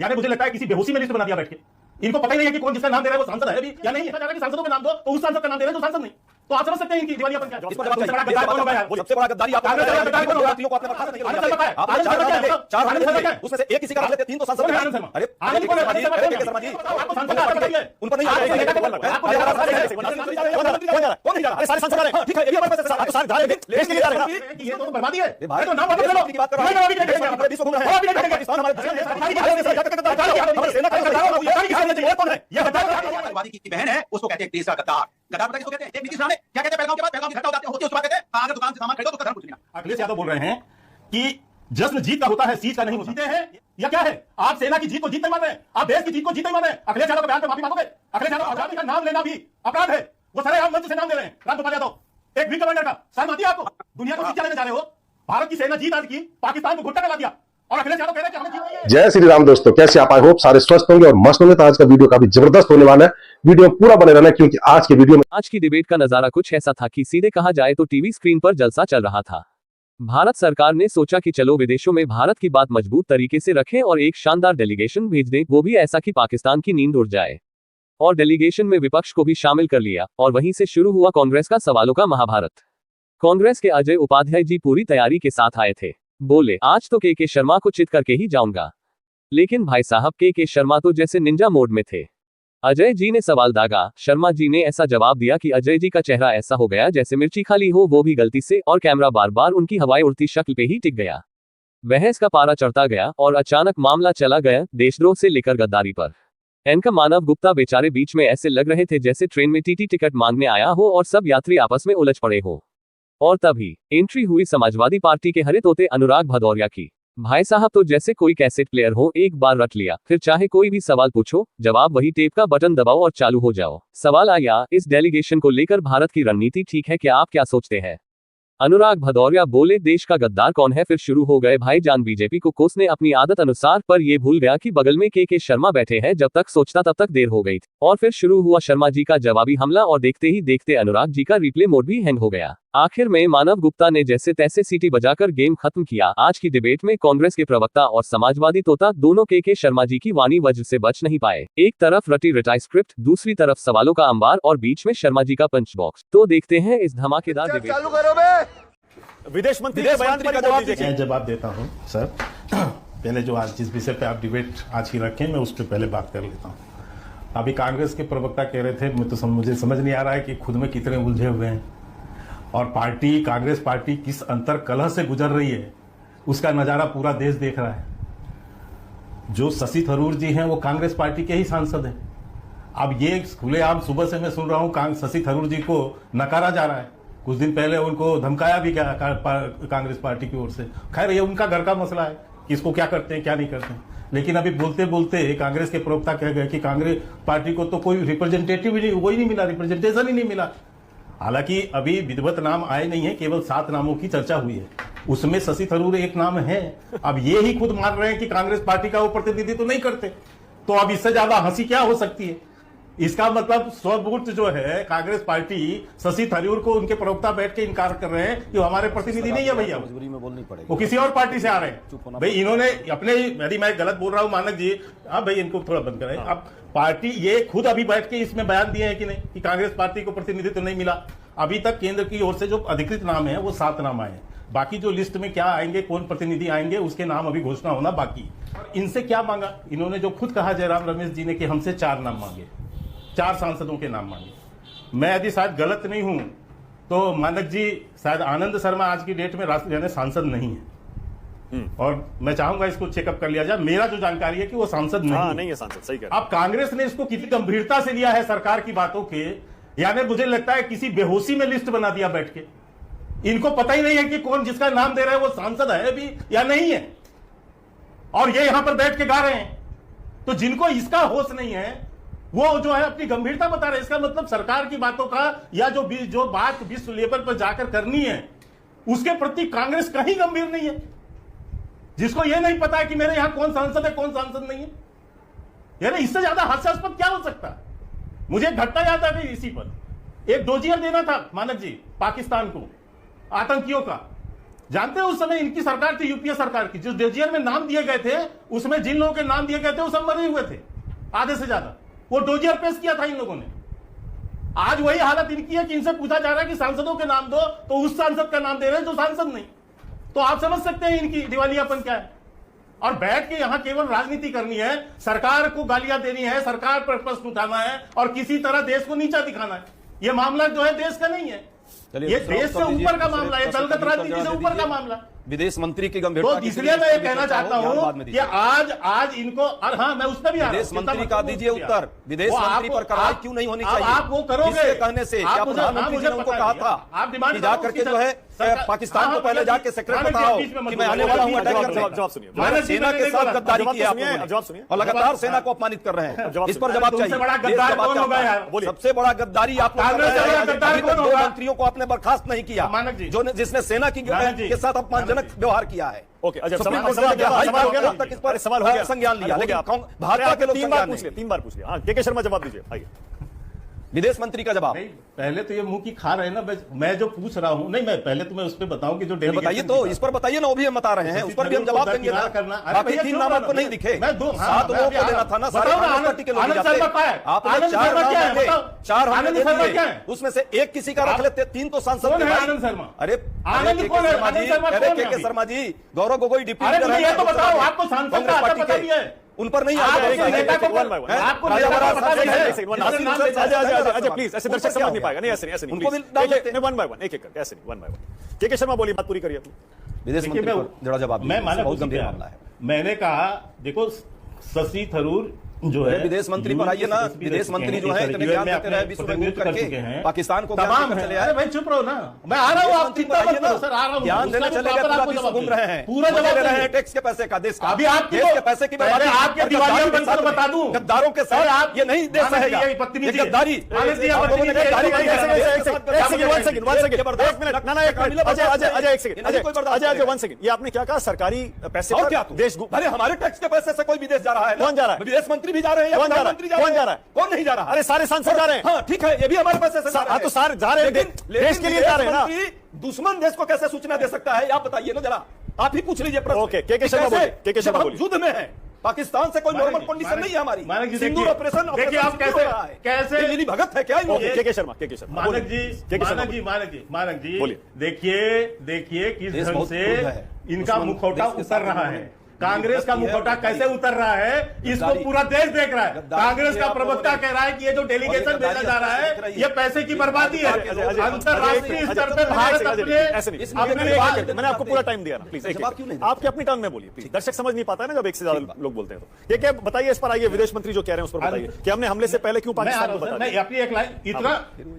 यानी मुझे लगता है किसी बेहोशी में लिस्ट बना दिया बैठ के। इनको पता ही नहीं है कि कौन जिसका नाम दे रहा है वो सांसद है भी या नहीं है। कि सांसदों के नाम दो तो उस सांसद का नाम दे रहे हैं जो सांसद नहीं, तो आप समझ सकते हैं इनकी दिवालियापन क्या है। सबसे बड़ा गद्दारी आप को अपने पर उसमें से एक किसी का नाम लेते 3 तो सांसद हैं। अरे आपको सांसद उन पर नहीं आ रहे हैं, कौन नहीं जा रहा? अरे सारे सांसद आ रहे हैं, ठीक है, ये भी हमारे पास सारे जा रहे हैं, देश के लिए जा रहे हैं। ये तो बर्बादी है भाई, तो नाम वापस ले लो की बात कर रहा हूं। हमारे देश को घूम रहे हैं, पाकिस्तान हमारे सेना की बहन है, उसको कहते हैं देश का गद्दार। गद्दार पता किसको कहते हैं? नीतीश राणे क्या कहते हैं? पहलगाम के बाद पहलगाम की घटना होती है, उसके बाद कहते हैं अगर दुकान से सामान खरीदो तो धर्म कुछ नहीं। अखिलेश यादव बोल रहे हैं कि जश्न जीत का होता है, सीट का नहीं होता। जीते हैं या क्या है? आप सेना की जीत को जीत नहीं मान रहे, आप देश की जीत को जीत नहीं मान रहे। अखिलेश यादव के बयान पर माफी मांगोगे? अखिलेश यादव आजादी का नाम लेना भी अपराध है, वो सरेआम मंच से नाम ले रहे हैं। रामगोपाल यादव एक वीक कमांडर का शर्म आती है आपको? दुनिया को शिक्षा लेने जा रहे हो। भारत की सेना जीत आज की, पाकिस्तान को घुटना लगा दिया और अखिलेश यादव कह रहे हैं कि हमने जीत लिया। जय श्री राम दोस्तों, कैसे आप? आई होप सारे स्वस्थ होंगे और मस्त होंगे। तो आज का वीडियो काफी जबरदस्त होने वाला है, वीडियो पूरा बने रहना क्योंकि आज के वीडियो में आज की डिबेट का नजारा कुछ ऐसा था कि सीधे कहा जाए तो टीवी स्क्रीन पर जलसा चल रहा था। भारत सरकार ने सोचा कि चलो विदेशों में भारत की बात मजबूत तरीके से रखें और एक शानदार डेलीगेशन भेज दें, वो भी ऐसा कि पाकिस्तान की नींद उड़ जाए। और डेलीगेशन में विपक्ष को भी शामिल कर लिया और वहीं से शुरू हुआ कांग्रेस का सवालों का महाभारत। कांग्रेस के अजय उपाध्याय जी पूरी तैयारी के साथ आए थे, बोले आज तो के शर्मा को चित करके ही जाऊंगा। लेकिन भाई साहब के शर्मा तो जैसे निंजा मोड में थे। अजय जी ने सवाल दागा, शर्मा जी ने ऐसा जवाब दिया कि अजय जी का चेहरा ऐसा हो गया जैसे मिर्ची खाली हो, वो भी गलती से, और कैमरा बार बार उनकी हवाई उड़ती शक्ल पे ही टिक गया। बहस का पारा चढ़ता गया और अचानक मामला चला गया देशद्रोह से लेकर गद्दारी पर। एनका मानव गुप्ता बेचारे बीच में ऐसे लग रहे थे जैसे ट्रेन में टीटी टिकट मांगने आया हो और सब यात्री आपस में उलझ पड़े हो। और तभी एंट्री हुई समाजवादी पार्टी के हरे तोते अनुराग भदौरिया की। भाई साहब तो जैसे कोई कैसेट प्लेयर हो, एक बार रट लिया, फिर चाहे कोई भी सवाल पूछो, जवाब वही, टेप का बटन दबाओ और चालू हो जाओ। सवाल आया, इस डेलीगेशन को लेकर भारत की रणनीति ठीक है क्या? आप क्या सोचते हैं? अनुराग भदौरिया बोले देश का गद्दार कौन है? फिर शुरू हो गए भाईजान बीजेपी को कोसने अपनी आदत अनुसार, पर ये भूल गया कि बगल में के शर्मा बैठे हैं। जब तक सोचता तब तक देर हो गई और फिर शुरू हुआ शर्मा जी का जवाबी हमला और देखते ही देखते अनुराग जी का रिप्ले मोड भी हैंग हो गया। आखिर में मानव गुप्ता ने जैसे तैसे सीटी बजाकर गेम खत्म किया। आज की डिबेट में कांग्रेस के प्रवक्ता और समाजवादी तोता दोनों के शर्मा जी की वाणी वज्र से बच नहीं पाए। एक तरफ रटी रटाई स्क्रिप्ट, दूसरी तरफ सवालों का अंबार और बीच में शर्मा जी का पंच बॉक्स। तो देखते हैं इस धमाकेदार डिबेट। विदेश मंत्री के बयान का जवाब देता हूं सर। पहले जो आज जिस विषय पे आप डिबेट आज की रखें, मैं उस पर पहले बात कर लेता हूं। अभी कांग्रेस के प्रवक्ता कह रहे थे, मुझे समझ नहीं आ रहा है कि खुद में कितने उलझे हुए हैं और कांग्रेस पार्टी किस अंतर कलह से गुजर रही है, उसका नजारा पूरा देश देख रहा है। जो शशि थरूर जी हैं वो कांग्रेस पार्टी के ही सांसद हैं। अब ये खुलेआम सुबह से मैं सुन रहा हूं शशि थरूर जी को नकारा जा रहा है। कुछ दिन पहले उनको धमकाया भी कांग्रेस पार्टी की ओर से। खैर ये उनका घर का मसला है कि इसको क्या करते हैं क्या नहीं करते हैं। लेकिन अभी बोलते बोलते कांग्रेस के प्रवक्ता कह गए कि कांग्रेस पार्टी को तो कोई रिप्रेजेंटेटिव ही नहीं, वही नहीं मिला, रिप्रेजेंटेशन ही नहीं मिला। हालांकि अभी विधिवत नाम आए नहीं है, केवल 7 नामों की चर्चा हुई है, उसमें शशि थरूर एक नाम है। अब ये ही खुद मान रहे हैं कि कांग्रेस पार्टी का वो प्रतिनिधित्व नहीं करते, तो अब इससे ज्यादा हंसी क्या हो सकती है? इसका मतलब स्वबूर्त जो है कांग्रेस पार्टी शशि थरूर को उनके प्रवक्ता बैठ के इनकार कर रहे हैं कि हमारे प्रतिनिधि नहीं है भैया, मजबूरी में बोलनी पड़ेगी, वो किसी और पार्टी से आ रहे हैं। भाई इन्होंने अपने, यदि मैं गलत बोल रहा हूं मानक जी, हाँ भाई इनको थोड़ा बंद करें। अब पार्टी ये खुद अभी बैठ के इसमें बयान दिए हैं कि नहीं कि कांग्रेस पार्टी को प्रतिनिधित्व नहीं मिला। अभी तक केंद्र की ओर से जो अधिकृत नाम है वो 7 नाम आए हैं। बाकी जो लिस्ट में क्या आएंगे, कौन प्रतिनिधि आएंगे, उसके नाम अभी घोषणा होना बाकी। इनसे क्या मांगा इन्होंने? जो खुद कहा जयराम रमेश जी ने कि हमसे 4 नाम मांगे, 4 सांसदों के नाम मांगे। मैं यदि शायद गलत नहीं हूं तो मानक जी शायद आनंद शर्मा आज की डेट में राष्ट्रीय सांसद नहीं है, और मैं चाहूंगा इसको चेकअप कर लिया जाए। मेरा जो जानकारी है कि वो सांसद नहीं है सांसद, सही कह। अब कांग्रेस ने इसको कितनी गंभीरता से लिया है सरकार की बातों के, यानी मुझे लगता है किसी बेहोशी में लिस्ट बना दिया बैठ के। इनको पता ही नहीं है कि कौन जिसका नाम दे रहा है वो सांसद है भी या नहीं है, और ये यहां पर बैठ के गा रहे हैं। तो जिनको इसका होश नहीं है वो जो है अपनी गंभीरता बता रहे हैं। इसका मतलब सरकार की बातों का या जो बात विश्व लेवल पर जाकर करनी है उसके प्रति कांग्रेस कहीं गंभीर नहीं है। जिसको यह नहीं पता है कि मेरे यहां कौन सांसद है कौन सांसद नहीं है, यानी इससे ज्यादा हास्यास्पद क्या हो सकता है? मुझे एक घटना याद आ गई इसी पर। एक डोजियर देना था मानक जी पाकिस्तान को, आतंकियों का, जानते हैं उस समय इनकी सरकार थी, यूपीए सरकार की, जो डोजियर में नाम दिए गए थे उसमें जिन लोगों के नाम दिए गए थे वो सब मरे हुए थे, आधे से ज्यादा। वो डोजियर पेश किया था इन लोगों ने। आज वही हालत इनकी है कि इनसे पूछा जा रहा है कि सांसदों के नाम दो, तो उस सांसद का नाम दे रहे हैं जो सांसद नहीं। तो आप समझ सकते हैं इनकी दिवालियापन क्या है। और बैठ के यहां केवल राजनीति करनी है, सरकार को गालियां देनी है, सरकार पर प्रश्न उठाना है और किसी तरह देश को नीचा दिखाना है। यह मामला जो है देश का नहीं है, ये देश से ऊपर का मामला है, दलगत राजनीति से ऊपर का मामला। विदेश मंत्री की गंभीरता तो इसलिए मैं ये कहना चाहता हूं कि आज इनको, हाँ मैं उसमें भी आ रहा हूं, विदेश मंत्री का दीजिए उत्तर, विदेश मंत्री पर कार्रवाई क्यों नहीं होनी चाहिए? आप वो करोगे इसके कहने से क्या प्रधानमंत्री जी ने उनको कहा था आप डिमांड कि जाकर के जो है पाकिस्तान को पहले जाके सेक्रेट बताओ कि मैं आने वाला हूं अटैक करने। जवाब सुनिए, सेना के साथ गद्दारी की आप लोगों ने, जवाब सुनिए, और लगातार सेना को अपमानित कर रहे हैं, इस पर जवाब चाहिए। बड़ा गद्दार कौन होगा यार? सबसे बड़ा गद्दारी आप लोग कर रहे हैं। अभी तक 2 मंत्रियों को आपने बर्खास्त नहीं किया, जो जिसने सेना के साथ अपमानजनक व्यवहार किया है। ओके, अच्छा सुप्रीम सवाल कोर्ट ने तक इस पर सवाल हो गया, संज्ञान लिया, लेकिन भाजपा के लोग 3 बार पूछ लिया। हाँ, के शर्मा जवाब दीजिए। आइए, विदेश मंत्री का जवाब। नहीं, पहले तो ये मुंह की खा रहे हैं ना, मैं जो पूछ रहा हूं, नहीं मैं पहले तुम्हें उस पर बताऊं कि जो बताइए तो इस पर बताइए ना, वो भी हम बता रहे हैं, उस पर भी हम जवाब देंगे ना। बाकी 3 नाम आपको नहीं दिखे, 7 लोगों को देना था ना, सारे पार्टी के लोग आपने 4 नाम दिए, 4 हमने दे दिए, उसमें से 1 किसी का रख लेते, 3 तो सांसद थे। आनंद शर्मा, अरे के शर्मा जी, गौरव गोगोई डिप्टी तो बताओ आपको सांसद का आता पता नहीं है, उन पर नहीं अच्छा प्लीज, ऐसे दर्शक समझ नहीं पाएगा। नहीं ऐसे नहीं, उनको भी डाल देते हैं। 1 बाय 1, एक एक ऐसे नहीं, 1 बाय 1। के शर्मा बोलिए, बात पूरी करिए अपनी। विदेश मंत्री पर जरा जवाब, मैं माना बहुत गंभीर मामला है। मैंने कहा देखो शशि थरूर जो है विदेश मंत्री पर आइए ना, विदेश मंत्री जो है इतने ज्ञान देते रहे, विश्व में घूम करके पाकिस्तान को तमाम चले आए। भाई चुप रहो ना, मैं आ रहा हूं, आप चिंता मत करो सर, आ रहा हूं। ज्ञान देने चले गए, पूरा विश्व घूम रहे हैं, पूरा जवाब दे रहे हैं टैक्स के पैसे का, देश का, अभी आपकी देश के पैसे की बर्बादी आपके दिवालियापन को बता दूं, गद्दारों के साथ आप ये नहीं देश रहेगा, ये गद्दारी। ये आपने क्या कहा, सरकारी पैसे और क्या देश, अरे हमारे टैक्स के पैसे से कोई विदेश जा रहा है? कौन जा रहा है? विदेश मंत्री भी जा रहे हैं, कौन जा रहा है? कौन जा रहा है? कौन नहीं जा रहा? अरे सारे सांसद जा रहे हैं। हाँ ठीक है, ये भी हमारे पैसे से जा रहे हैं। तो सारे जा रहे हैं, देश के लिए जा रहे हैं ना। दुश्मन देश को कैसे सूचना दे सकता है, आप बताइए ना जरा, आप ही पूछ लीजिए प्रश्न। ओके, के शर्मा बोलिए। युद्ध में है, पाकिस्तान से कोई नॉर्मल कंडीशन नहीं है हमारी। सिंदूर ऑपरेशन देखिए आप कैसे मिली भगत है क्या? के शर्मा मानक जी देखिए किस ढंग से इनका मुखौटा उतर रहा है, कांग्रेस का मुखौटा कैसे उतर रहा है, इसको पूरा देश देख रहा है। कांग्रेस का प्रवक्ता कह रहा है कि ये जो डेलीगेशन भेजा जा रहा है ये पैसे की बर्बादी है। अंतरराष्ट्रीय स्तर पर भारत अपने, मैंने आपको पूरा टाइम दिया ना, प्लीज आपके अपनी टर्न में बोलिए प्लीज। दर्शक समझ नहीं पाता है ना जब एक से ज्यादा लोग बोलते हैं तो। क्या बताइए, इस पर आइए, विदेश मंत्री जो कह रहे हैं उस पर बताइए कि हमने हमले से पहले क्यों पाकिस्तान को बताया। अपनी एक लाइन, इतना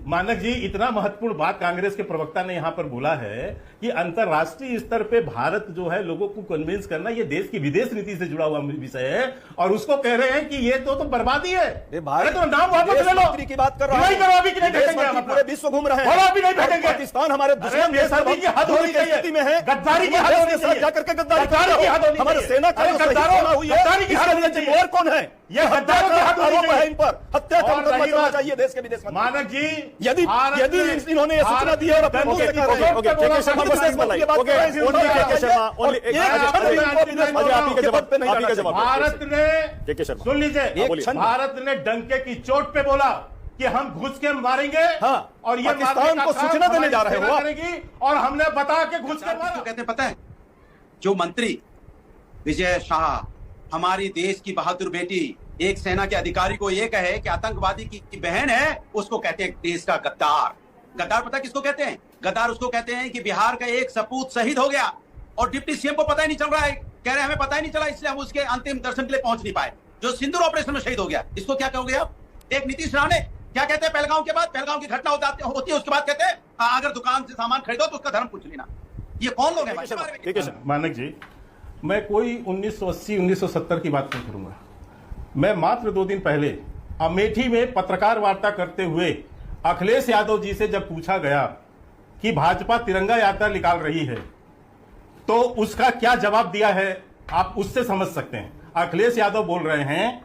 मानक जी इतना महत्वपूर्ण बात कांग्रेस के प्रवक्ता ने यहां पर बोला है कि अंतरराष्ट्रीय स्तर पे भारत जो है लोगों को कन्विंस करना, ये देश की विदेश नीति से जुड़ा हुआ विषय है, और उसको कह रहे हैं कि ये तो बर्बादी है। भारत तो नाम वापस ले लो, की बात कर रहा हूं, नहीं करो अभी, नहीं भेजेंगे, पूरे विश्व घूम रहे हैं, अभी नहीं भेजेंगे। पाकिस्तान हमारे दुश्मन देश की हद होनी चाहिए में है, गद्दारी की हद होनी चाहिए, जाकर के गद्दारी की हद होनी हमारे सेना का गद्दारी की हद होनी चाहिए। और कौन है ये गद्दारों के हाथ आरोप है इन पर, हत्या का मुकदमा चलना चाहिए देश के विदेश में। मानक जी यदि इन्होंने ये सूचना दी है और अपने मुंह से कह रहे हैं, भारत ने, सुन लीजिए, भारत ने डंके की चोट पे बोला कि हम घुस के मारेंगे, हाँ, और ये पाकिस्तान को सूचना देने जा रहे हो करेगी, और हमने बता के घुस के मारा। कहते पता है, जो मंत्री विजय शाह हमारी देश की बहादुर बेटी, एक सेना के अधिकारी को यह कहे कि आतंकवादी की बहन है, उसको कहते हैं देश का गद्दार। गद्दार पता किसको कहते हैं? गद्दार उसको कहते हैं कि बिहार का एक सपूत शहीद हो गया और डिप्टी सीएम को पता ही नहीं चल रहा है, कह रहे हैं हमें पता ही नहीं चला, इसलिए हम उसके अंतिम दर्शन के लिए पहुंच नहीं पाए, जो सिंदूर ऑपरेशन में शहीद हो गया। इसको क्या कहोगे आप? एक नीतीश राणे क्या कहते हैं, पहलगांव के बाद, पहलगांव की घटना होती है उसके बाद कहते हैं अगर दुकान से सामान खरीदो तो उसका धर्म पूछ लेना। ये कौन लोग हैं? मानक जी, मैं कोई 1980 1970 की बात नहीं करूंगा। मैं मात्र 2 दिन पहले अमेठी में पत्रकार वार्ता करते हुए अखिलेश यादव जी से जब पूछा गया कि भाजपा तिरंगा यात्रा निकाल रही है तो उसका क्या जवाब दिया है, आप उससे समझ सकते हैं। अखिलेश यादव बोल रहे हैं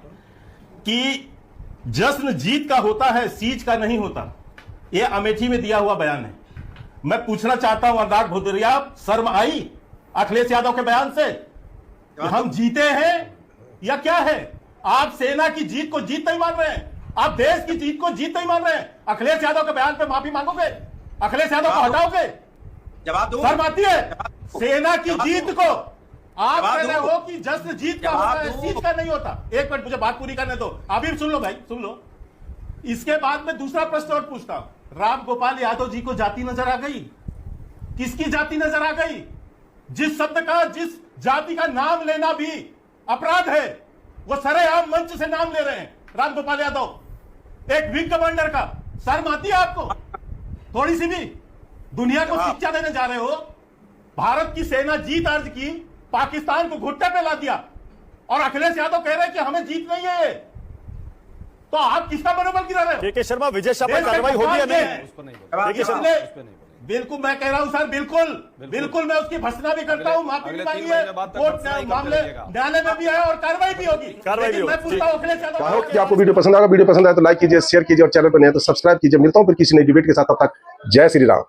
कि जश्न जीत का होता है, सीज का नहीं होता। यह अमेठी में दिया हुआ बयान है। मैं पूछना चाहता हूं अनुराग भदौरिया, शर्म आई अखिलेश यादव के बयान से कि हम जीते हैं या क्या है? आप सेना की जीत को जीत नहीं मान रहे हैं, आप देश की जीत को जीत नहीं मान रहे हैं। अखिलेश यादव के बयान पे माफी मांगोगे? अखिलेश यादव को हटाओगे? जवाब दो। शर्म आती है? सेना की जीत को आप कह रहे हो कि जश्न जीत का होता है, जीत का नहीं होता। एक मिनट मुझे बात पूरी करने दो, अभी सुन लो भाई, सुन लो। इसके बाद में दूसरा प्रश्न और पूछता हूं। राम गोपाल यादव जी को जाति नजर आ गई? किसकी जाति नजर आ गई? जिस शब्द का, जिस जाति का नाम लेना भी अपराध है, वो सरेआम मंच से नाम ले रहे हैं। राम गोपाल यादव, एक विंग कमांडर का। शर्म आती है आपको थोड़ी सी भी? दुनिया को शिक्षा देने जा रहे हो। भारत की सेना जीत अर्ज की, पाकिस्तान को घुट्टे पे ला दिया, और अखिलेश यादव कह रहे हैं कि हमें जीत नहीं है। तो आप किसका मनोबल गिरा रहे हो? के शर्मा, विजय शाह पर कार्रवाई होगी या नहीं? देखिए सर, बिल्कुल मैं कह रहा हूं सर, बिल्कुल मैं उसकी भर्त्सना भी करता हूं, माफी भी मांगी है, कोर्ट मामले न्यायालय में भी है और कार्रवाई भी होगी। लेकिन मैं पूछता हूं अखिलेश यादव, आई होप कि आपको वीडियो पसंद आएगा। वीडियो पसंद आए तो लाइक कीजिए, शेयर कीजिए और चैनल पर नहीं है तो सब्सक्राइब कीजिए। मिलता हूं फिर किसी नई डिबेट के साथ, तब तक जय श्री राम।